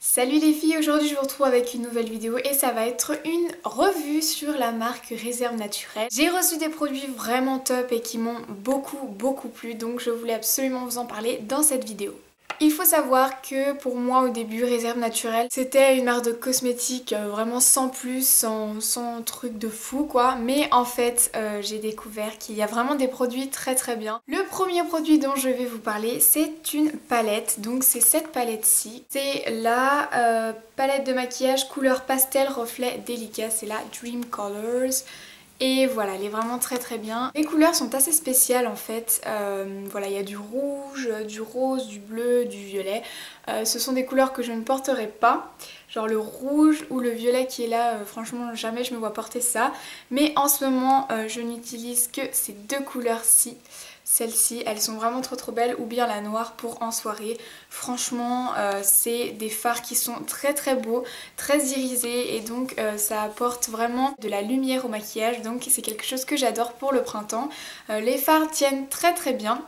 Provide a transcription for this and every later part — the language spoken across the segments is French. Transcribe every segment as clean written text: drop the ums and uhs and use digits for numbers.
Salut les filles, aujourd'hui je vous retrouve avec une nouvelle vidéo et ça va être une revue sur la marque Réserve Naturelle. J'ai reçu des produits vraiment top et qui m'ont beaucoup plu, donc je voulais absolument vous en parler dans cette vidéo. Il faut savoir que pour moi au début Réserve Naturelle c'était une marque de cosmétiques vraiment sans plus, sans truc de fou quoi, mais en fait j'ai découvert qu'il y a vraiment des produits très bien. Le premier produit dont je vais vous parler c'est une palette, donc c'est cette palette-ci. C'est la palette de maquillage couleur pastel reflet délicat, c'est la Dream Colors. Et voilà, elle est vraiment très bien. Les couleurs sont assez spéciales en fait. Voilà, il y a du rouge, du rose, du bleu, du violet. Ce sont des couleurs que je ne porterai pas. Genre le rouge ou le violet qui est là, franchement jamais je me vois porter ça. Mais en ce moment, je n'utilise que ces deux couleurs-ci. Celles-ci, elles sont vraiment trop belles, ou bien la noire pour en soirée. Franchement, c'est des fards qui sont très beaux, très irisés et donc ça apporte vraiment de la lumière au maquillage. Donc c'est quelque chose que j'adore pour le printemps. Les fards tiennent très bien.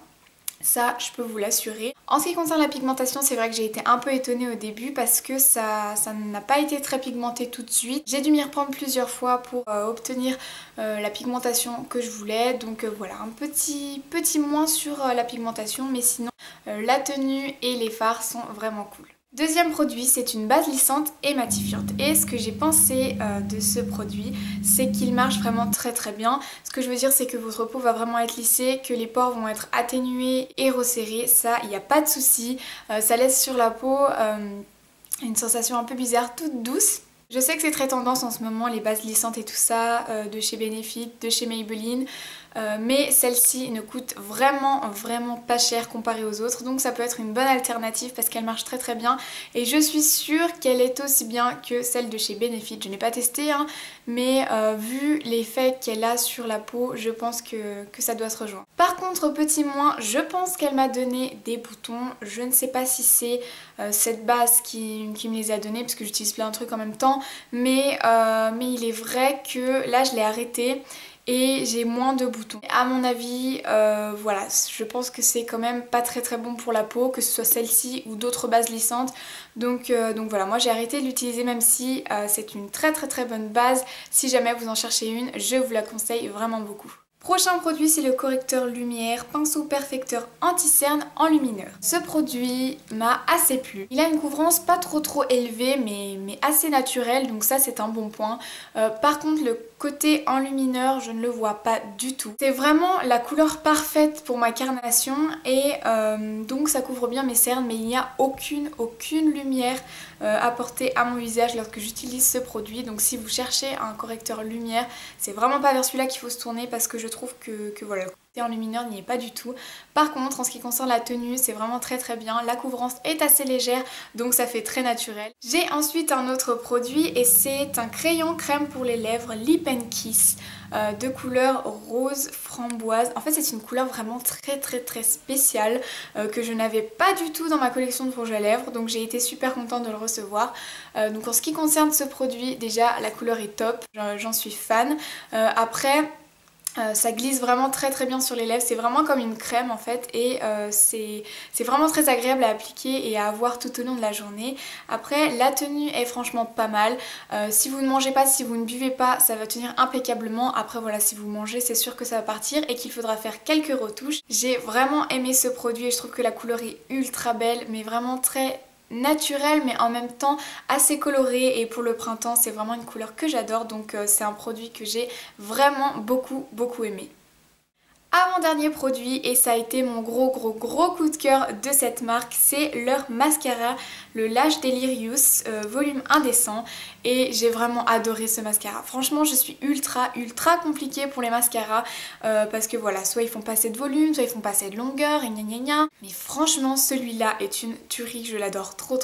Ça, je peux vous l'assurer. En ce qui concerne la pigmentation, c'est vrai que j'ai été un peu étonnée au début parce que ça n'a pas été très pigmenté tout de suite. J'ai dû m'y reprendre plusieurs fois pour obtenir la pigmentation que je voulais. Donc voilà, un petit moins sur la pigmentation, mais sinon la tenue et les fards sont vraiment cool. Deuxième produit, c'est une base lissante et matifiante. Et ce que j'ai pensé de ce produit, c'est qu'il marche vraiment très bien. Ce que je veux dire, c'est que votre peau va vraiment être lissée, que les pores vont être atténués et resserrés. Ça, il n'y a pas de souci. Ça laisse sur la peau une sensation un peu bizarre, toute douce. Je sais que c'est très tendance en ce moment, les bases lissantes et tout ça, de chez Benefit, de chez Maybelline. Mais celle-ci ne coûte vraiment pas cher comparée aux autres, donc ça peut être une bonne alternative parce qu'elle marche très bien et je suis sûre qu'elle est aussi bien que celle de chez Benefit. Je n'ai pas testé hein, mais vu l'effet qu'elle a sur la peau, je pense que ça doit se rejoindre. Par contre, petit moins, je pense qu'elle m'a donné des boutons. Je ne sais pas si c'est cette base qui me les a donnés parce que j'utilise plein de trucs en même temps, mais il est vrai que là je l'ai arrêté et j'ai moins de boutons. À mon avis, voilà, je pense que c'est quand même pas très bon pour la peau, que ce soit celle-ci ou d'autres bases lissantes. Donc voilà, moi j'ai arrêté de l'utiliser même si c'est une très bonne base. Si jamais vous en cherchez une, je vous la conseille vraiment beaucoup. Prochain produit, c'est le correcteur lumière pinceau perfecteur anti-cerne enlumineur. Ce produit m'a assez plu. Il a une couvrance pas trop élevée mais assez naturelle, donc ça c'est un bon point. Par contre le côté enlumineur, je ne le vois pas du tout. C'est vraiment la couleur parfaite pour ma carnation et donc ça couvre bien mes cernes, mais il n'y a aucune lumière apportée à mon visage lorsque j'utilise ce produit. Donc si vous cherchez un correcteur lumière, c'est vraiment pas vers celui-là qu'il faut se tourner parce que je trouve que voilà, le côté enlumineur n'y est pas du tout. Par contre, en ce qui concerne la tenue, c'est vraiment très bien. La couvrance est assez légère, donc ça fait très naturel. J'ai ensuite un autre produit et c'est un crayon crème pour les lèvres Lip & Kiss de couleur rose framboise. En fait, c'est une couleur vraiment très spéciale que je n'avais pas du tout dans ma collection de rouge à lèvres, donc j'ai été super contente de le recevoir. Donc en ce qui concerne ce produit, déjà la couleur est top, j'en suis fan. Après, ça glisse vraiment très bien sur les lèvres, c'est vraiment comme une crème en fait et c'est vraiment très agréable à appliquer et à avoir tout au long de la journée. Après la tenue est franchement pas mal, si vous ne mangez pas, si vous ne buvez pas, ça va tenir impeccablement. Après voilà, si vous mangez c'est sûr que ça va partir et qu'il faudra faire quelques retouches. J'ai vraiment aimé ce produit et je trouve que la couleur est ultra belle mais vraiment très naturel mais en même temps assez coloré et pour le printemps c'est vraiment une couleur que j'adore, donc c'est un produit que j'ai vraiment beaucoup aimé. Avant-dernier produit et ça a été mon gros coup de cœur de cette marque, c'est leur mascara, le Lash Delirious volume indécent, et j'ai vraiment adoré ce mascara. Franchement je suis ultra compliquée pour les mascaras parce que voilà, soit ils font pas assez de volume, soit ils font pas assez de longueur et mais franchement celui-là est une tuerie, je l'adore trop.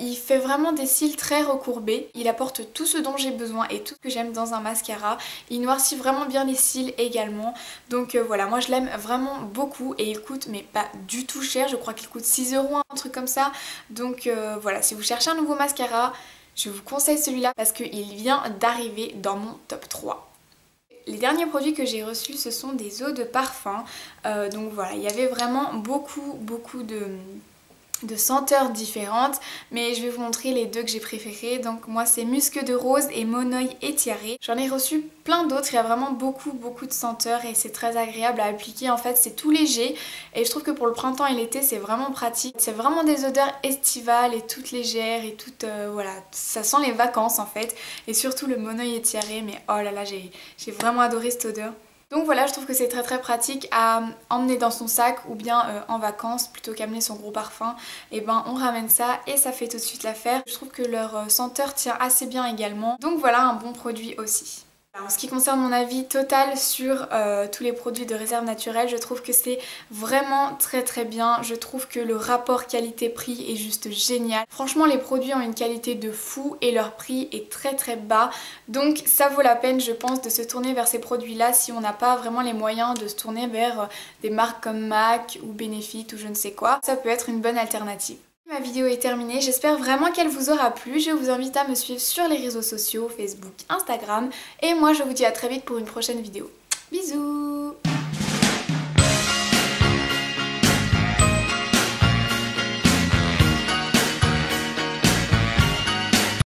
Il fait vraiment des cils très recourbés, il apporte tout ce dont j'ai besoin et tout ce que j'aime dans un mascara, il noircit vraiment bien les cils également. Donc voilà, moi je l'aime vraiment beaucoup et il coûte mais pas du tout cher, je crois qu'il coûte 6 €, un truc comme ça. Donc voilà, si vous cherchez un nouveau mascara, je vous conseille celui-là parce qu'il vient d'arriver dans mon top 3. les derniers produits que j'ai reçus, ce sont des eaux de parfum. Donc voilà, il y avait vraiment beaucoup de senteurs différentes, mais je vais vous montrer les deux que j'ai préférés. Donc moi c'est Musc de Rose et Monoï Étiré. J'en ai reçu plein d'autres, il y a vraiment beaucoup de senteurs et c'est très agréable à appliquer. En fait c'est tout léger et je trouve que pour le printemps et l'été c'est vraiment pratique. C'est vraiment des odeurs estivales et toutes légères et toutes voilà, ça sent les vacances en fait. Et surtout le Monoï Étiré, mais oh là là, j'ai vraiment adoré cette odeur. Donc voilà, je trouve que c'est très pratique à emmener dans son sac ou bien en vacances plutôt qu'amener son gros parfum. Et ben on ramène ça et ça fait tout de suite l'affaire. Je trouve que leur senteur tient assez bien également. Donc voilà, un bon produit aussi. En ce qui concerne mon avis total sur tous les produits de Réserve Naturelle, je trouve que c'est vraiment très bien. Je trouve que le rapport qualité-prix est juste génial. Franchement, les produits ont une qualité de fou et leur prix est très bas. Donc ça vaut la peine, je pense, de se tourner vers ces produits-là si on n'a pas vraiment les moyens de se tourner vers des marques comme MAC ou Benefit ou je ne sais quoi. Ça peut être une bonne alternative. Ma vidéo est terminée, j'espère vraiment qu'elle vous aura plu. Je vous invite à me suivre sur les réseaux sociaux, Facebook, Instagram. Et moi je vous dis à très vite pour une prochaine vidéo. Bisous!